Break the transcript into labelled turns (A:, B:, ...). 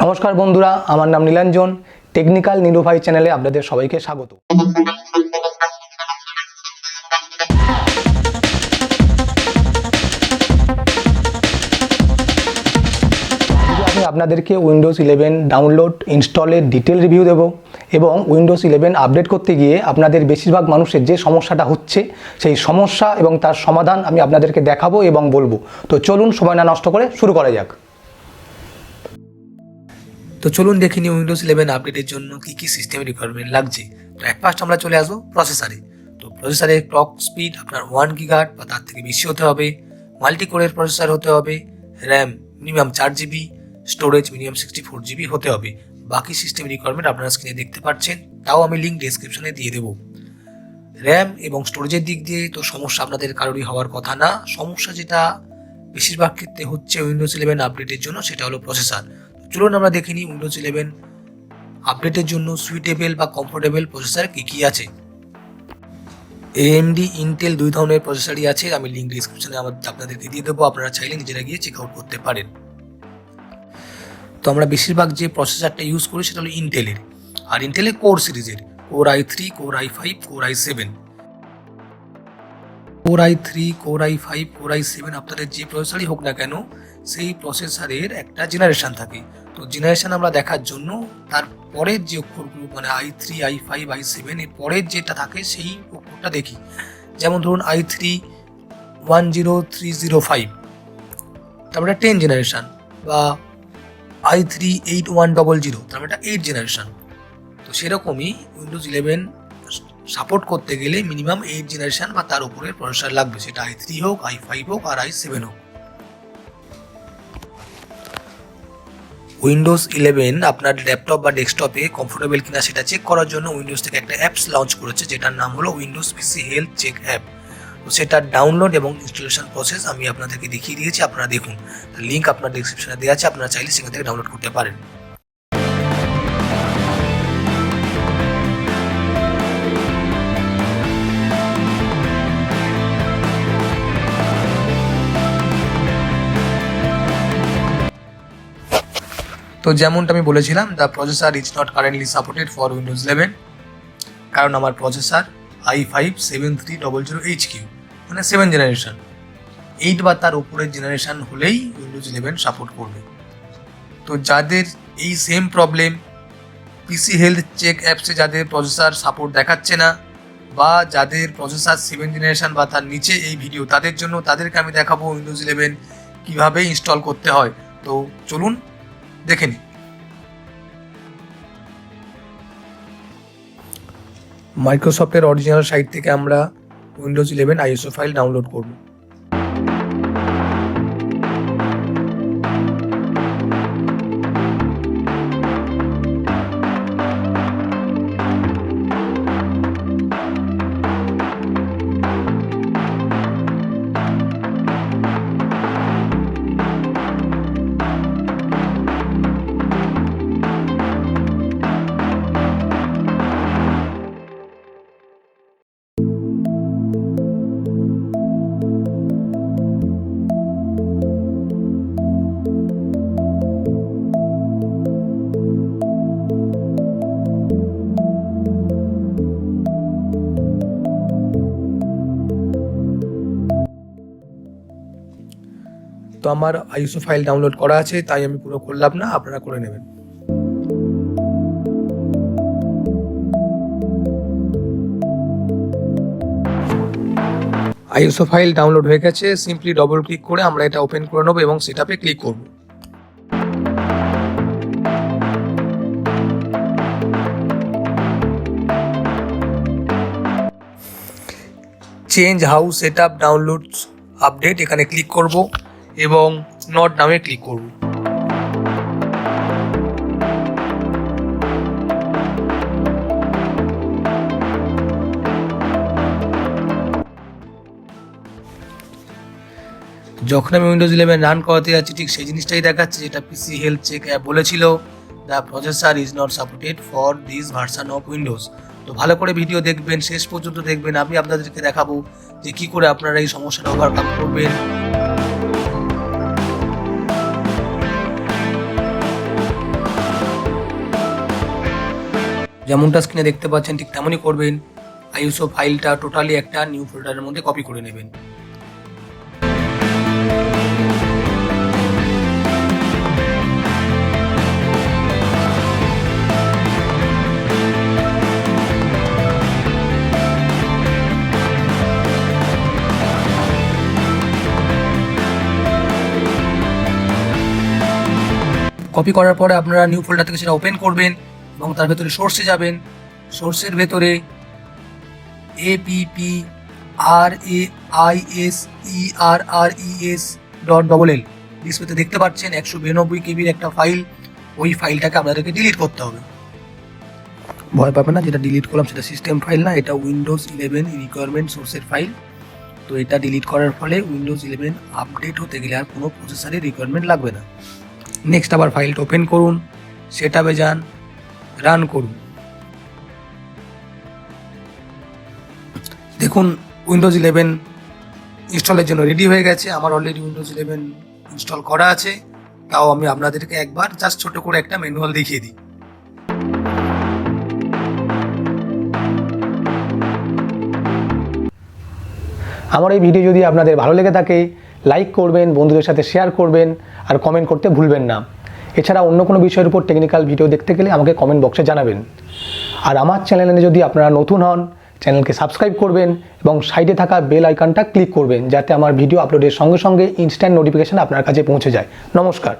A: নমস্কার বন্ধুরা, আমার নাম নীলাঞ্জন। টেকনিক্যাল নীলু ভাই চ্যানেলে আপনাদের সবাইকে স্বাগত। আমি আপনাদেরকে উইন্ডোজ 11 ডাউনলোড ইনস্টলের ডিটেল রিভিউ দেব এবং উইন্ডোজ 11 আপডেট করতে গিয়ে আপনাদের বেশিরভাগ মানুষের যে সমস্যাটা হচ্ছে সেই সমস্যা এবং তার সমাধান আমি আপনাদেরকে দেখাবো এবং বলবো। তো চলুন সময় না নষ্ট করে শুরু করা যাক।
B: তো চলুন দেখে নিই উইন্ডোজ 11 আপডেটের জন্য কি সিস্টেম রিকোয়ারমেন্ট লাগছে। তো ফার্স্ট আমরা চলে আসবো প্রসেসরে। তো প্রসেসরে ক্লক স্পিড আপনার 1 গিগাহার্টজ বা তার থেকে বেশি হতে হবে, মাল্টি কোরের প্রসেসর হতে হবে, RAM minimum 4 GB, storage minimum 64 GB হতে হবে। বাকি সিস্টেম রিকোয়ারমেন্ট আপনারা স্ক্রিনে দেখতে পাচ্ছেন, তাও আমি লিঙ্ক ডেসক্রিপশনে দিয়ে দেবো। র্যাম এবং স্টোরেজের দিক দিয়ে তো সমস্যা আপনাদের কারোরই হওয়ার কথা না। সমস্যা যেটা বেশিরভাগ ক্ষেত্রে হচ্ছে উইন্ডোজ 11 আপডেটের জন্য সেটা হলো প্রসেসর। চলুন আমরা দেখে নিই উইন্ডোজ 11 আপডেটের জন্য সুইটেবল বা কমফোর্টেবল প্রসেসর কি আছে। AMD ইন্টেল দুই ধরনের প্রসেসরই আছে, আমি লিঙ্ক ডিসক্রিপশনে আপনাদেরকে দিয়ে দেবো, আপনারা চাইলে নিজেরা গিয়ে চেক আউট করতে পারেন। তো আমরা বেশিরভাগ যে প্রসেসরটা ইউজ করি সেটা হলো ইন্টেলের, আর ইন্টেলের কোর সিরিজের core i3, core i5, core i7। Core i3, core i5, core i7 আপনাদের যে প্রসেসরই হোক না কেন, সেই প্রসেসরের একটা জেনারেশন থাকে। তো জেনারেশন আমরা দেখার জন্য তার পরের যে অক্ষরগুলো মানে i3, i5, i7 এর পরের যেটা থাকে সেই অক্ষরটা দেখি। যেমন ধরুন i3 10305, তারপরে 10 জেনারেশন, বা i3 8100, তারপরে এটা 8 জেনারেশন। তো সেরকমই উইন্ডোজ 11 সাপোর্ট করতে গেলে মিনিমাম 8 জেনারেশন বা তার উপরের প্রসেসর লাগবে, সেটা i3 হোক, i5 হোক আর i7 হোক। উইন্ডোজ 11 আপনার ল্যাপটপ বা ডেস্কটপে কমফোর্টেবল কিনা সেটা চেক করার জন্য উইন্ডোজ থেকে একটা অ্যাপস লঞ্চ করেছে, যেটার নাম হলো উইন্ডোজ পিসি হেলথ চেক অ্যাপ। তো সেটার ডাউনলোড এবং ইনস্টলেশন প্রসেস আমি আপনাদেরকে দেখিয়ে দিয়েছি, আপনারা দেখুন। লিঙ্ক আপনার ডেসক্রিপশনে দেওয়া আছে, আপনারা চাইলে সেখান থেকে ডাউনলোড করতে পারেন। তো যেমনটা আমি বলেছিলাম, the processor is not currently supported for Windows 11, কারণ আমার প্রসেসর i5 7300HQ, মানে 7 জেনারেশন। 8 বা তার উপরের জেনারেশন হলেই উইন্ডোজ 11 সাপোর্ট করবে। তো যাদের এই সেম প্রবলেম, পিসি হেলথ চেক অ্যাপসে যাদের প্রসেসর সাপোর্ট দেখাচ্ছে না, বা যাদের প্রসেসর 7 জেনারেশন বা তার নিচে এই ভিডিও, তাদের জন্য তাদেরকে আমি দেখাবো উইন্ডোজ 11 কীভাবে ইনস্টল করতে হয়। তো চলুন দেখে নিই। মাইক্রোসফটের অরিজিনাল সাইট থেকে আমরা উইন্ডোজ 11 আইএসও ফাইল ডাউনলোড করব। তো আমার আইএসও ফাইল ডাউনলোড করা আছে, তাই আমি পুরো করলাম না, আপনারা করে নেবেন। আইএসও ফাইল ডাউনলোড হয়ে গেছে, সিম্পলি ডবল ক্লিক করে আমরা এটা ওপেন করে নেবো এবং সেটআপে ক্লিক করব। Change how setup downloads update, এখানে ক্লিক করব এবং নট নামে ক্লিক করব। যখন আমি উইন্ডোজ 11 রান করাতে যাচ্ছি, ঠিক সেই জিনিসটাই দেখাচ্ছে যেটা পিসি হেলথ চেক অ্যাপ বলেছিল, the processor is not supported for this version of Windows. তো ভালো করে ভিডিও দেখবেন, শেষ পর্যন্ত দেখবেন, আমি আপনাদেরকে দেখাবো যে কী করে আপনারা এই সমস্যাটা ওভারকাম করবেন। যেমনটা স্ক্রিনে দেখতে পাচ্ছেন ঠিক তেমনই করবেন। আইএসও ফাইলটা টোটালি একটা নিউ ফোল্ডারের মধ্যে কপি করে নেবেন। কপি করার পরে আপনারা নিউ ফোল্ডার থেকে সেটা ওপেন করবেন এবং তার ভেতরে সোর্সে যাবেন। সোর্সের ভেতরে APPRAISERRES.LL ডিসপ্লেতে দেখতে পাচ্ছেন 192 কেবির একটা ফাইল। ওই ফাইলটাকে আপনাদেরকে ডিলিট করতে হবে। ভয় পাবেন না, যেটা ডিলিট করলাম সেটা সিস্টেম ফাইল না, এটা উইন্ডোজ 11 রিকোয়ারমেন্ট সোর্সের ফাইল। তো এটা ডিলিট করার ফলে উইন্ডোজ 11 আপডেট হতে গেলে আর কোনো প্রসেসরের রিকোয়ারমেন্ট লাগবে না। নেক্সট আবার ফাইলটা ওপেন করুন, সেটআপে যান, রান করুন। দেখুন উইন্ডোজ 11 ইনস্টলের জন্য রেডি হয়ে গেছে। আমার অলরেডি উইন্ডোজ 11 ইনস্টল করা আছে, তাও আমি আপনাদেরকে একবার জাস্ট ছোট করে একটা ম্যানুয়াল দেখিয়ে দিই।
A: আমার এই ভিডিও যদি আপনাদের ভালো লেগে থাকে লাইক করবেন, বন্ধুদের সাথে শেয়ার করবেন আর কমেন্ট করতে ভুলবেন না। এছাড়া অন্য কোনো বিষয়ের উপর টেকনিক্যাল ভিডিও দেখতে গেলে আমাকে কমেন্ট বক্সে জানাবেন। আর আমার চ্যানেলে যদি আপনারা নতুন হন চ্যানেলকে সাবস্ক্রাইব করবেন এবং সাইডে থাকা বেল আইকনটা ক্লিক করবেন, যাতে আমার ভিডিও আপলোডের সঙ্গে সঙ্গে ইনস্ট্যান্ট নোটিফিকেশন আপনার কাছে পৌঁছে যায়। নমস্কার।